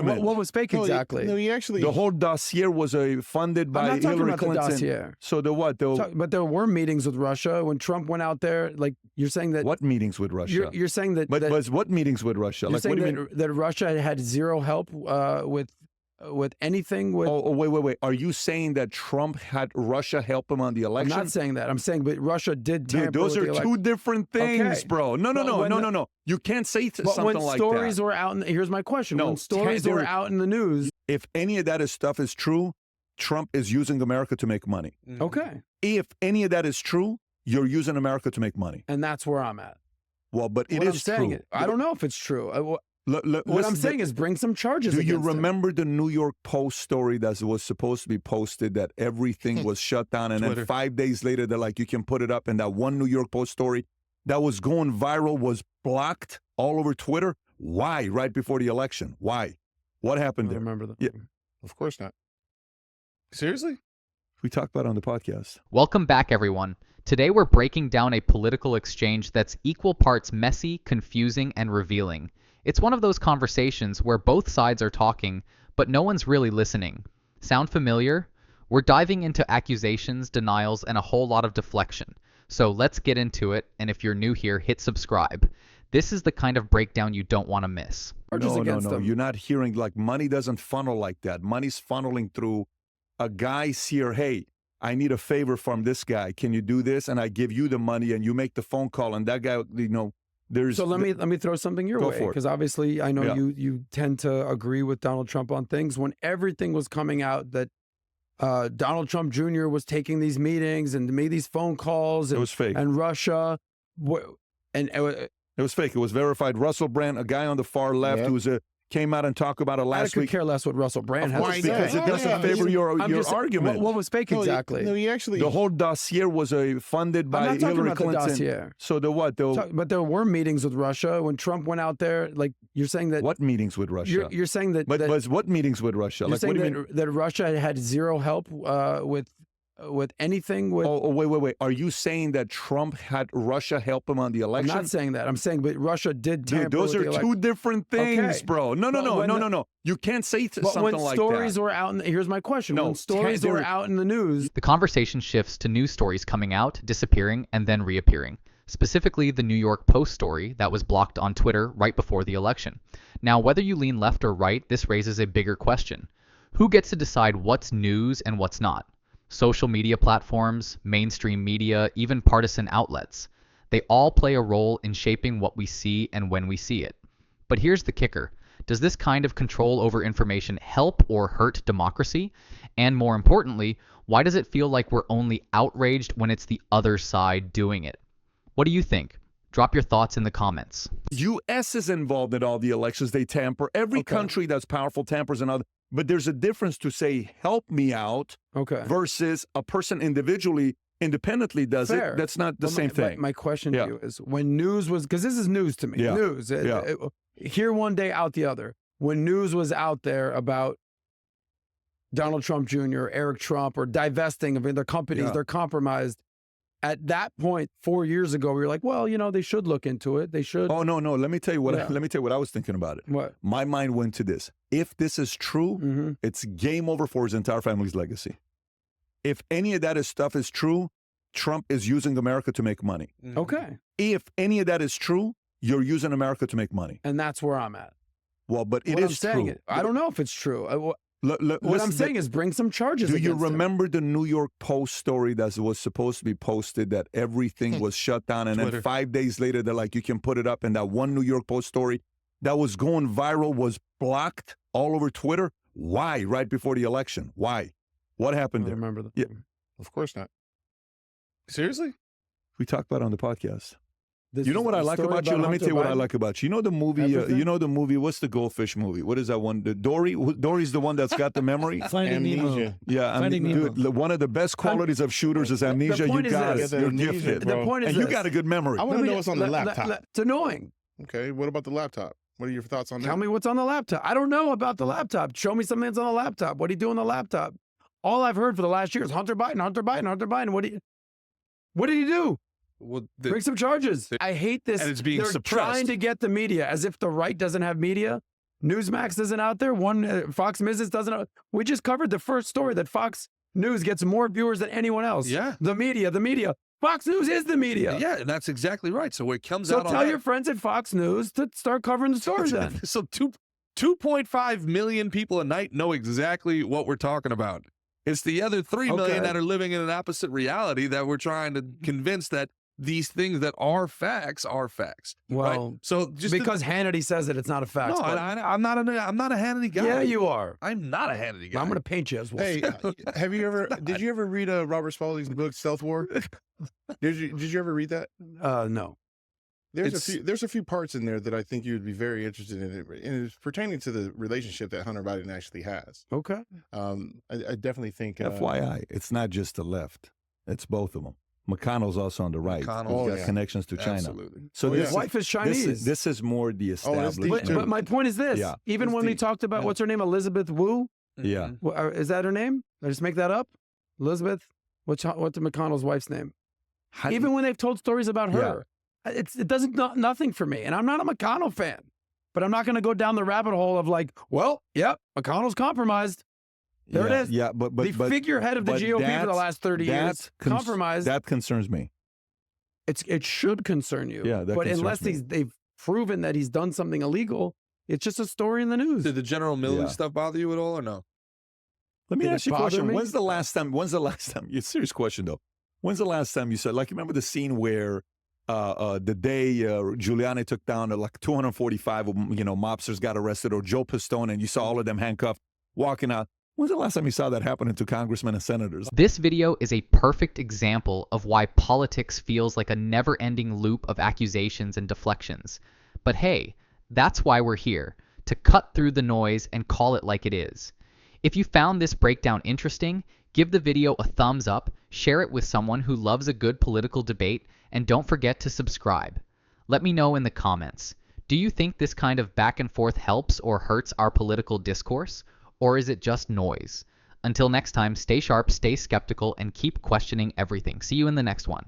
What was fake exactly? No, he actually. The whole dossier was funded by I'm not Hillary talking Clinton. about the dossier. So the what? But there were meetings with Russia when Trump went out there. Like you're saying that. What meetings with Russia? You're saying that. But what meetings with Russia? You're Like, saying what do you mean? that Russia had zero help with anything. Wait. Are you saying that Trump had Russia help him on the election? I'm not saying that. I'm saying, but Russia did tamper. Dude, those are two different things, bro. No. You can't say something like that. When stories were out, here's my question. When stories were out in the news. If any of that stuff is true, Trump is using America to make money. Okay. If any of that is true, you're using America to make money. And that's where I'm at. Well, but it is true. I don't know if it's true. What I'm saying is bring some charges against him. Do you remember the New York Post story that was supposed to be posted that everything was shut down and then 5 days later they're like, you can put it up, and that one New York Post story that was going viral was blocked all over Twitter? Why? Right before the election. Why? What happened there? I remember that. Yeah. Of course not. Seriously? We talked about it on the podcast. Welcome back, everyone. Today we're breaking down a political exchange that's equal parts messy, confusing, and revealing. It's one of those conversations where both sides are talking, but no one's really listening. Sound familiar? We're diving into accusations, denials, and a whole lot of deflection. So let's get into it, and if you're new here, hit subscribe. This is the kind of breakdown you don't want to miss. No. You're not hearing, like, money doesn't funnel like that. Money's funneling through a guy's here, hey, I need a favor from this guy. Can you do this? And I give you the money, and you make the phone call, and that guy, So let me throw something your way, because obviously I know you tend to agree with Donald Trump on things. When everything was coming out that Donald Trump Jr. was taking these meetings and made these phone calls, it was fake. And Russia, it was fake. It was verified. Russell Brand, a guy on the far left who's came out and talked about it last week. I could care less what Russell Brand has to say. Because it doesn't favor your argument. What was fake exactly? No, he actually. The whole dossier was funded by Hillary Clinton. The dossier. So the what? But there were meetings with Russia when Trump went out there. Like you're saying that. What meetings with Russia? You're saying that. But what meetings with Russia? You're saying that Russia had zero help with anything. Wait. Are you saying that Trump had Russia help him on the election? I'm not saying that. I'm saying, but Russia did tamper. Dude, those are two different things, bro. No. You can't say something like that. When stories were out, here's my question. When stories were out in the news. The conversation shifts to news stories coming out, disappearing, and then reappearing. Specifically, the New York Post story that was blocked on Twitter right before the election. Now, whether you lean left or right, this raises a bigger question. Who gets to decide what's news and what's not? Social media platforms, mainstream media, even partisan outlets. They all play a role in shaping what we see and when we see it. But here's the kicker. Does this kind of control over information help or hurt democracy? And more importantly, why does it feel like we're only outraged when it's the other side doing it? What do you think? Drop your thoughts in the comments. U.S. is involved in all the elections. They tamper. Every country that's powerful tampers and other. But there's a difference to say, help me out, versus a person independently does it. That's not the same thing. My question to you is, when news was, because this is news to me, news, here one day, out the other. When news was out there about Donald Trump Jr., Eric Trump, or divesting of their companies, they're compromised. At that point, 4 years ago, we were like, well, they should look into it. They should. Oh, no. Let me tell you what I was thinking about it. What? My mind went to this. If this is true, it's game over for his entire family's legacy. If any of that stuff is true, Trump is using America to make money. Okay. If any of that is true, you're using America to make money. And that's where I'm at. Well, but it is true. I don't know if it's true. What I'm saying is bring some charges against him. Do you remember the New York Post story that was supposed to be posted that everything was shut down, and then 5 days later they're like, you can put it up, and that one New York Post story that was going viral was blocked all over Twitter? Why? Right before the election. Why? What happened there? I remember that. Yeah. Of course not. Seriously? We talked about it on the podcast. You know what I like about you? Let me tell you what I like about you. You know the movie, what's the goldfish movie? What is that one? Dory's the one that's got the memory? Finding Nemo. Yeah, dude, one of the best qualities of shooters is amnesia. You got it. You're gifted. The point is and you got a good memory. I want to know what's on the laptop. It's annoying. Okay, what about the laptop? What are your thoughts on that? Tell me what's on the laptop. I don't know about the laptop. Show me something that's on the laptop. What do you do on the laptop? All I've heard for the last year is Hunter Biden. What did he do? Well, bring some charges. I hate this. And it's being They're suppressed. trying to get the media, as if the right doesn't have media. Newsmax isn't out there. One Fox Business doesn't. We just covered the first story that Fox News gets more viewers than anyone else. Yeah. The media. Fox News is the media. Yeah, and that's exactly right. So it comes So out. tell your friends at Fox News to start covering the story then. So 2.5 million people a night know exactly what we're talking about. It's the other 3 million that are living in an opposite reality that we're trying to convince that these things that are facts are facts. Well, right? So just because Hannity says it, it's not a fact. No, I'm not a Hannity guy. Yeah, you are. I'm not a Hannity guy. I'm going to paint you as one. Hey, did you ever read Robert Spalding's book Stealth War? Did you ever read that? No. There's a few parts in there that I think you would be very interested in, and it's pertaining to the relationship that Hunter Biden actually has. Okay. I definitely think. FYI, it's not just the left; it's both of them. McConnell's also on the right. He's got connections to China. Absolutely. So his wife is Chinese. This is more the established. But my point is this: even when we talked about what's her name, Elizabeth Wu. Yeah. Is that her name? Did I just make that up? Elizabeth. What's McConnell's wife's name? Even when they've told stories about her, it doesn't nothing for me. And I'm not a McConnell fan, but I'm not going to go down the rabbit hole of like, well, McConnell's compromised. There it is. Yeah, but the figurehead of the GOP for the last 30 years compromised. That concerns me. It should concern you. Yeah, but unless they've proven that he's done something illegal, it's just a story in the news. Did the General Milley stuff bother you at all, or no? Let me ask you a question. When's the last time? It's a serious question though. When's the last time you said, like, you remember the scene where the day Giuliani took down like 245 mobsters got arrested, or Joe Pistone, and you saw all of them handcuffed walking out? When's the last time you saw that happening to congressmen and senators? This video is a perfect example of why politics feels like a never-ending loop of accusations and deflections. But hey, that's why we're here, to cut through the noise and call it like it is. If you found this breakdown interesting, give the video a thumbs up, share it with someone who loves a good political debate, and don't forget to subscribe. Let me know in the comments. Do you think this kind of back and forth helps or hurts our political discourse? Or is it just noise? Until next time, stay sharp, stay skeptical, and keep questioning everything. See you in the next one.